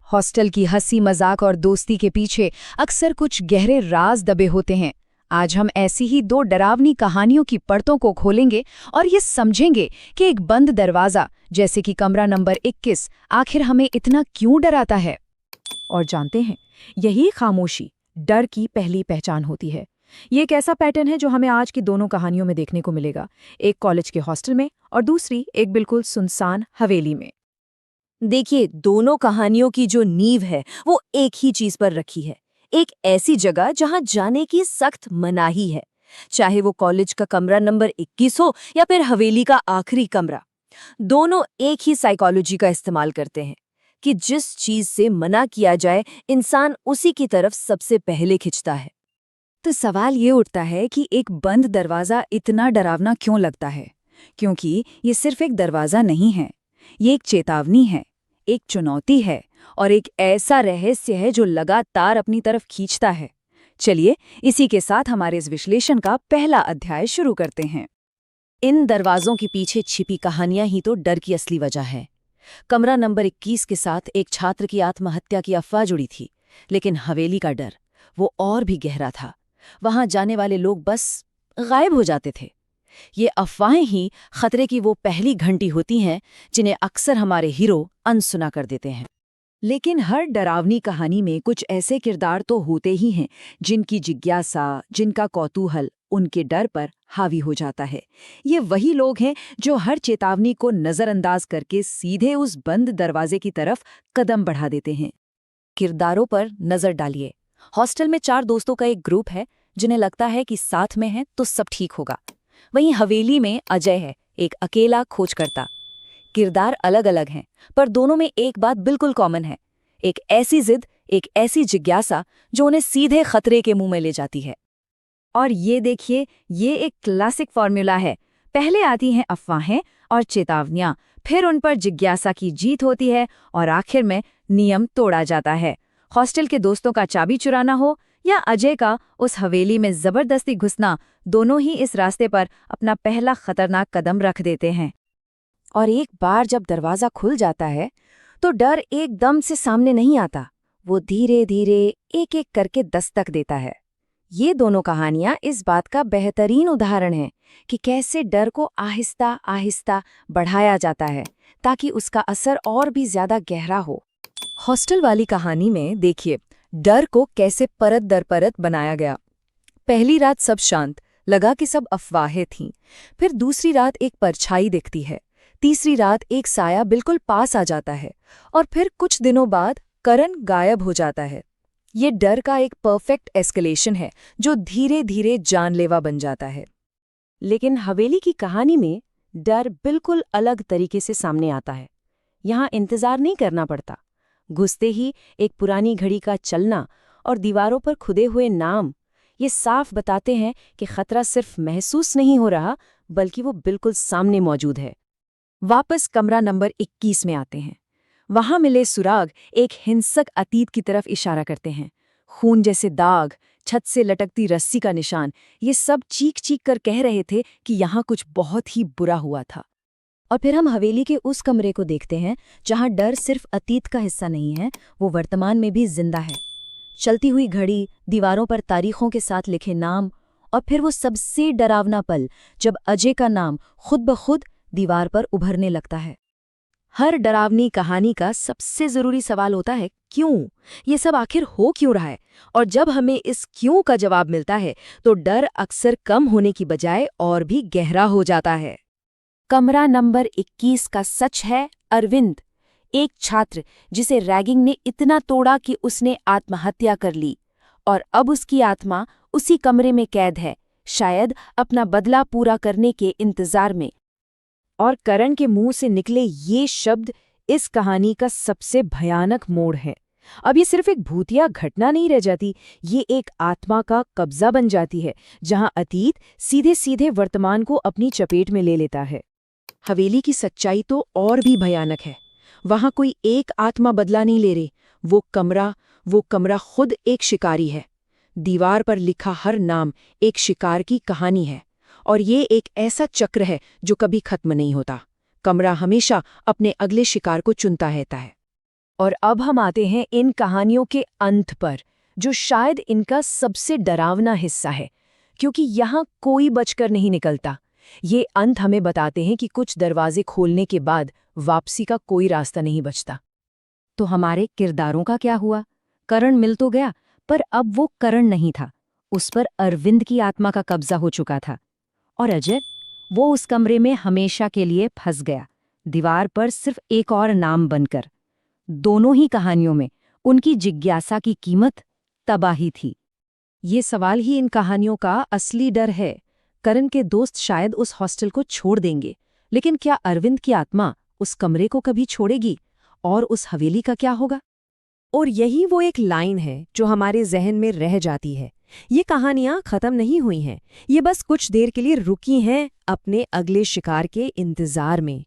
Hostel की हंसी मजाक और दोस्ती के पीछे अक्सर कुछ गहरे राज दबे होते हैं। आज हम ऐसी ही दो डरावनी कहानियों की परतों को खोलेंगे और ये समझेंगे कि एक बंद दरवाजा जैसे कि कमरा नंबर 21 आखिर हमें इतना क्यों डराता है। और जानते हैं, यही खामोशी डर की पहली पहचान होती है। ये एक ऐसा पैटर्न है जो हमें आज की दोनों कहानियों में देखने को मिलेगा, एक कॉलेज के हॉस्टल में और दूसरी एक बिल्कुल सुनसान हवेली में। देखिए, दोनों कहानियों की जो नींव है वो एक ही चीज पर रखी है। एक ऐसी जगह जहां जाने की सख्त मनाही है, चाहे वो कॉलेज का कमरा नंबर 21 हो या फिर हवेली का आखिरी कमरा। दोनों एक ही साइकोलॉजी का इस्तेमाल करते हैं कि जिस चीज से मना किया जाए, इंसान उसी की तरफ सबसे पहले खिंचता है। तो सवाल ये उठता है कि एक बंद दरवाज़ा इतना डरावना क्यों लगता है? क्योंकि ये सिर्फ एक दरवाज़ा नहीं है, ये एक चेतावनी है, एक चुनौती है और एक ऐसा रहस्य है जो लगातार अपनी तरफ खींचता है। चलिए, इसी के साथ हमारे इस विश्लेषण का पहला अध्याय शुरू करते हैं। इन दरवाजों के पीछे छिपी कहानियां ही तो डर की असली वजह है। कमरा नंबर 21 के साथ एक छात्र की आत्महत्या की अफवाह जुड़ी थी, लेकिन हवेली का डर वो और भी गहरा था। वहां जाने वाले लोग बस गायब हो जाते थे। ये अफवाहें ही खतरे की वो पहली घंटी होती हैं जिन्हें अक्सर हमारे हीरो अनसुना कर देते हैं। लेकिन हर डरावनी कहानी में कुछ ऐसे किरदार तो होते ही हैं जिनकी जिज्ञासा, जिनका कौतूहल उनके डर पर हावी हो जाता है। ये वही लोग हैं जो हर चेतावनी को नज़रअंदाज करके सीधे उस बंद दरवाजे की तरफ कदम बढ़ा देते हैं। किरदारों पर नजर डालिए। हॉस्टल में 4 दोस्तों का एक ग्रुप है जिन्हें लगता है कि साथ में हैं तो सब ठीक होगा। वहीं हवेली में अजय है, एक अकेला खोजकर्ता। किरदार अलग अलग हैं, पर दोनों में एक बात बिल्कुल कॉमन है, एक ऐसी जिद, एक ऐसी जिज्ञासा जो उन्हें सीधे खतरे के मुंह में ले जाती है। और ये देखिए, ये एक क्लासिक फॉर्मूला है। पहले आती हैं अफवाहें और चेतावनियां, फिर उन पर जिज्ञासा की जीत होती है और आखिर में नियम तोड़ा जाता है। हॉस्टल के दोस्तों का चाबी चुराना हो या अजय का उस हवेली में जबरदस्ती घुसना, दोनों ही इस रास्ते पर अपना पहला खतरनाक कदम रख देते हैं। और एक बार जब दरवाज़ा खुल जाता है तो डर एकदम से सामने नहीं आता, वो धीरे धीरे एक एक करके दस्तक देता है। ये दोनों कहानियां इस बात का बेहतरीन उदाहरण हैं कि कैसे डर को आहिस्ता आहिस्ता बढ़ाया जाता है ताकि उसका असर और भी ज्यादा गहरा हो। हॉस्टल वाली कहानी में देखिए, डर को कैसे परत दर परत बनाया गया। पहली रात सब शांत, लगा कि सब अफवाहें थीं। फिर दूसरी रात एक परछाई दिखती है, तीसरी रात एक साया बिल्कुल पास आ जाता है और फिर कुछ दिनों बाद करण गायब हो जाता है। ये डर का एक परफेक्ट एस्केलेशन है जो धीरे धीरे जानलेवा बन जाता है। लेकिन हवेली की कहानी में डर बिल्कुल अलग तरीके से सामने आता है। यहाँ इंतजार नहीं करना पड़ता, घुसते ही एक पुरानी घड़ी का चलना और दीवारों पर खुदे हुए नाम ये साफ बताते हैं कि खतरा सिर्फ महसूस नहीं हो रहा, बल्कि वो बिल्कुल सामने मौजूद है। वापस कमरा नंबर 21 में आते हैं। वहां मिले सुराग एक हिंसक अतीत की तरफ इशारा करते हैं। खून जैसे दाग, छत से लटकती रस्सी का निशान, ये सब चीख चीख कर कह रहे थे कि यहाँ कुछ बहुत ही बुरा हुआ था। और फिर हम हवेली के उस कमरे को देखते हैं जहां डर सिर्फ अतीत का हिस्सा नहीं है, वो वर्तमान में भी जिंदा है। चलती हुई घड़ी, दीवारों पर तारीखों के साथ लिखे नाम और फिर वो सबसे डरावना पल जब अजय का नाम खुद ब खुद दीवार पर उभरने लगता है। हर डरावनी कहानी का सबसे जरूरी सवाल होता है, क्यों? ये सब आखिर हो क्यों रहा है? और जब हमें इस क्यों का जवाब मिलता है तो डर अक्सर कम होने की बजाय और भी गहरा हो जाता है। कमरा नंबर 21 का सच है अरविंद, एक छात्र जिसे रैगिंग ने इतना तोड़ा कि उसने आत्महत्या कर ली और अब उसकी आत्मा उसी कमरे में कैद है, शायद अपना बदला पूरा करने के इंतजार में। और करण के मुंह से निकले ये शब्द इस कहानी का सबसे भयानक मोड़ है। अब ये सिर्फ एक भूतिया घटना नहीं रह जाती, ये एक आत्मा का कब्जा बन जाती है जहां अतीत सीधे सीधे वर्तमान को अपनी चपेट में ले लेता है। हवेली की सच्चाई तो और भी भयानक है। वहां कोई एक आत्मा बदला नहीं ले रही, वो कमरा खुद एक शिकारी है। दीवार पर लिखा हर नाम एक शिकार की कहानी है और ये एक ऐसा चक्र है जो कभी खत्म नहीं होता। कमरा हमेशा अपने अगले शिकार को चुनता रहता है। और अब हम आते हैं इन कहानियों के अंत पर, जो शायद इनका सबसे डरावना हिस्सा है, क्योंकि यहाँ कोई बचकर नहीं निकलता। ये अंत हमें बताते हैं कि कुछ दरवाजे खोलने के बाद वापसी का कोई रास्ता नहीं बचता। तो हमारे किरदारों का क्या हुआ? करण मिल तो गया, पर अब वो करण नहीं था। उस पर अरविंद की आत्मा का कब्जा हो चुका था। और अजय, वो उस कमरे में हमेशा के लिए फंस गया, दीवार पर सिर्फ एक और नाम बनकर। दोनों ही कहानियों में उनकी जिज्ञासा की कीमत तबाही थी। ये सवाल ही इन कहानियों का असली डर है। करण के दोस्त शायद उस हॉस्टल को छोड़ देंगे, लेकिन क्या अरविंद की आत्मा उस कमरे को कभी छोड़ेगी? और उस हवेली का क्या होगा? और यही वो एक लाइन है जो हमारे जहन में रह जाती है। ये कहानियां खत्म नहीं हुई हैं, ये बस कुछ देर के लिए रुकी हैं अपने अगले शिकार के इंतजार में।